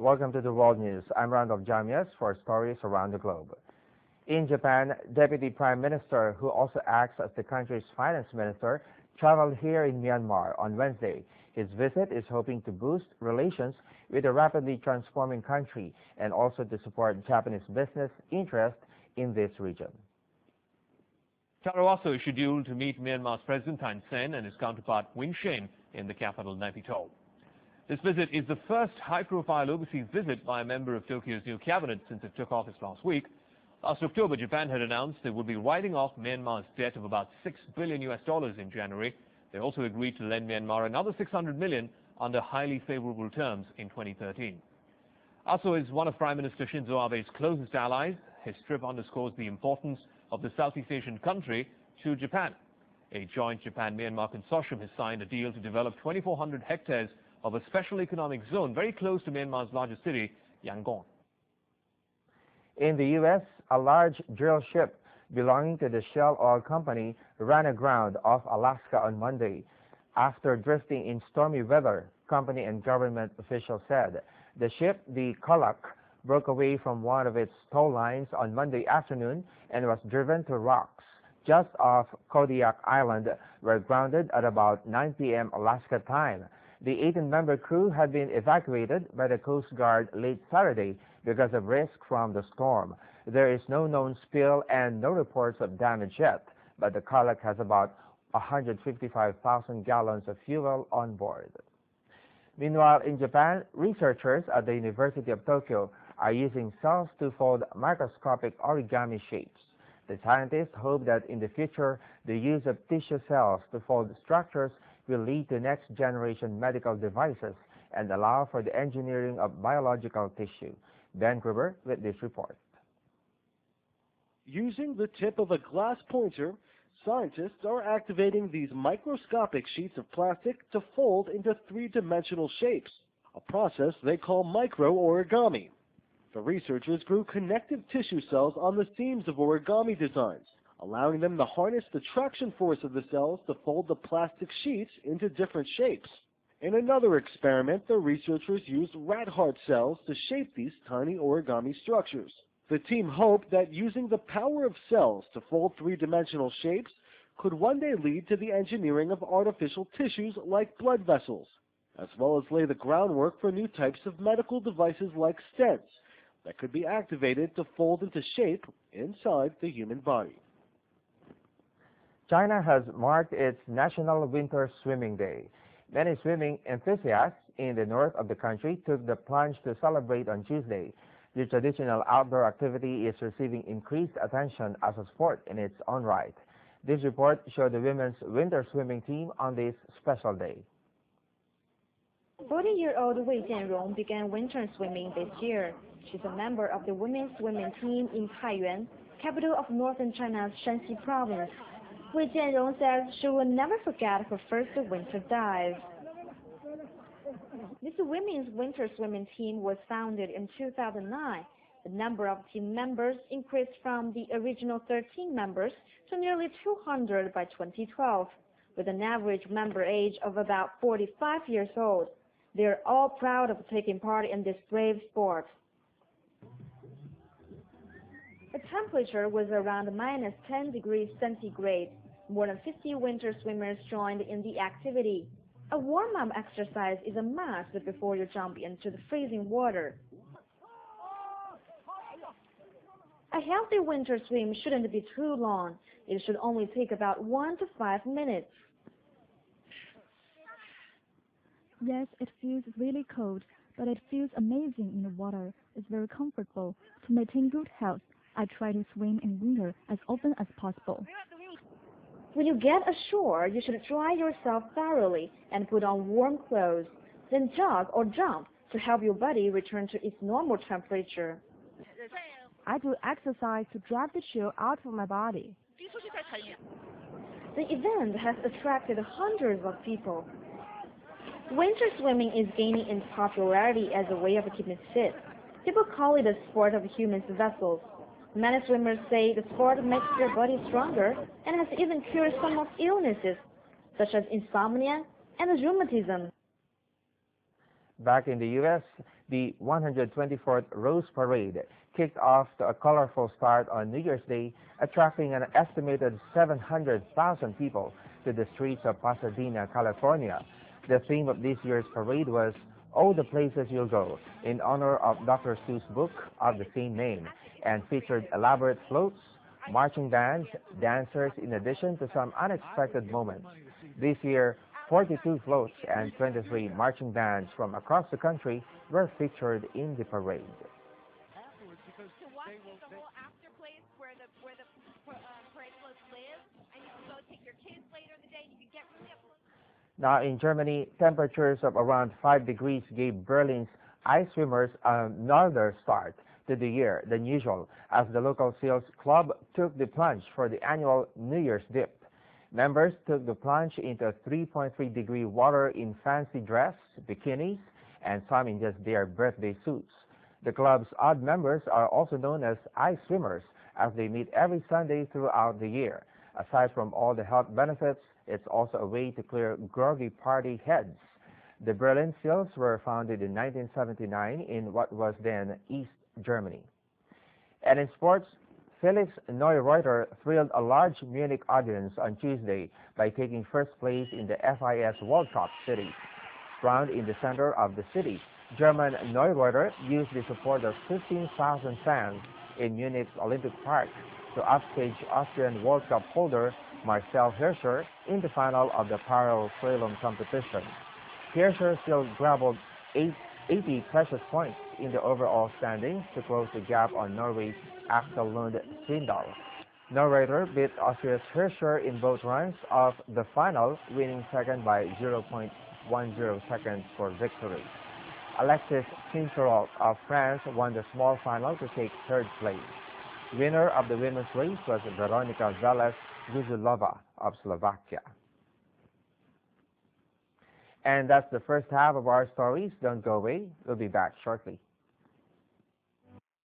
Welcome to the World News. I'm Randolf Jamias for stories around the globe. In Japan, Deputy Prime Minister, who also acts as the country's finance minister, traveled here in Myanmar on Wednesday. His visit is hoping to boost relations with a rapidly transforming country and also to support Japanese business interest in this region. Taro is scheduled to meet Myanmar's President Thein Sein and his counterpart Win Shin in the capital, Naypyidaw. This visit is the first high-profile overseas visit by a member of Tokyo's new cabinet since it took office last week. Last October, Japan had announced it would be writing off Myanmar's debt of about $6 billion in January. They also agreed to lend Myanmar another $600 million under highly favorable terms in 2013. Aso is one of Prime Minister Shinzo Abe's closest allies. His trip underscores the importance of the Southeast Asian country to Japan. A joint Japan-Myanmar consortium has signed a deal to develop 2,400 hectares of a special economic zone very close to Myanmar's largest city, Yangon. In the U.S., a large drill ship belonging to the Shell Oil Company ran aground off Alaska on Monday after drifting in stormy weather, company and government officials said. The ship, the Kulak, broke away from one of its tow lines on Monday afternoon and was driven to rocks just off Kodiak Island, where grounded at about 9 p.m. Alaska time. The 18-member crew had been evacuated by the Coast Guard late Saturday because of risk from the storm. There is no known spill and no reports of damage yet, but the Kulak has about 155,000 gallons of fuel on board. Meanwhile, in Japan, researchers at the University of Tokyo are using cells to fold microscopic origami shapes. The scientists hope that in the future, the use of tissue cells to fold structures will lead to next-generation medical devices and allow for the engineering of biological tissue. Ben Gruber with this report. Using the tip of a glass pointer, scientists are activating these microscopic sheets of plastic to fold into three-dimensional shapes, a process they call micro-origami. The researchers grew connective tissue cells on the seams of origami designs, allowing them to harness the traction force of the cells to fold the plastic sheets into different shapes. In another experiment, the researchers used rat heart cells to shape these tiny origami structures. The team hoped that using the power of cells to fold three-dimensional shapes could one day lead to the engineering of artificial tissues like blood vessels, as well as lay the groundwork for new types of medical devices like stents that could be activated to fold into shape inside the human body. China has marked its National Winter Swimming Day. Many swimming enthusiasts in the north of the country took the plunge to celebrate on Tuesday. The traditional outdoor activity is receiving increased attention as a sport in its own right. This report showed the women's winter swimming team on this special day. 40-year-old Wei Jianrong began winter swimming this year. She's a member of the women's swimming team in Taiyuan, capital of northern China's Shanxi province. Wei Jianrong says she will never forget her first winter dive. This women's winter swimming team was founded in 2009. The number of team members increased from the original 13 members to nearly 200 by 2012, with an average member age of about 45 years old. They are all proud of taking part in this brave sport. The temperature was around -10 degrees centigrade. More than 50 winter swimmers joined in the activity. A warm-up exercise is a must before you jump into the freezing water. A healthy winter swim shouldn't be too long. It should only take about 1 to 5 minutes. Yes, it feels really cold, but it feels amazing in the water. It's very comfortable. To maintain good health, I try to swim in winter as often as possible. When you get ashore, you should dry yourself thoroughly and put on warm clothes. Then jog or jump to help your body return to its normal temperature. I do exercise to drive the chill out of my body. The event has attracted hundreds of people. Winter swimming is gaining in popularity as a way of keeping fit. People call it a sport of human vessels. Many swimmers say the sport makes their body stronger and has even cured some of illnesses, such as insomnia and rheumatism. Back in the U.S., The 124th Rose Parade kicked off to a colorful start on New Year's Day, attracting an estimated 700,000 people to the streets of Pasadena, California. The theme of this year's parade was "All the Places You'll Go," in honor of Dr. Seuss' book of the same name, and featured elaborate floats, marching bands, dancers, in addition to some unexpected moments. This year, 42 floats and 23 marching bands from across the country were featured in the parade. To walk the whole after place where the parade floats live, and you can go take your kids later in the day, and you can get really up close. Now in Germany, temperatures of around 5 degrees gave Berlin's ice swimmers another start to the year than usual, as the local sales club took the plunge for the annual New Year's dip. Members took the plunge into 3.3-degree water in fancy dress, bikinis, and some in just their birthday suits. The club's odd members are also known as ice swimmers, as they meet every Sunday throughout the year. Aside from all the health benefits, it's also a way to clear groggy party heads. The Berlin Seals were founded in 1979 in what was then East Germany. And in sports, Felix Neureuter thrilled a large Munich audience on Tuesday by taking first place in the FIS World Cup Series. Found in the center of the city, German Neureuter used the support of 15,000 fans in Munich's Olympic Park to upstage Austrian World Cup holder Marcel Hirscher in the final of the parallel slalom competition. Hirscher still grabbled 80 precious points in the overall standings to close the gap on Norway's Axel Lund Svindal. Neureuter beat Austria's Hirscher in both runs of the final, winning second by 0.10 seconds for victory. Alexis Sincherot of France won the small final to take third place. Winner of the women's race was Veronika Velez-Guzulova of Slovakia. And that's the first half of our stories. Don't go away. We'll be back shortly.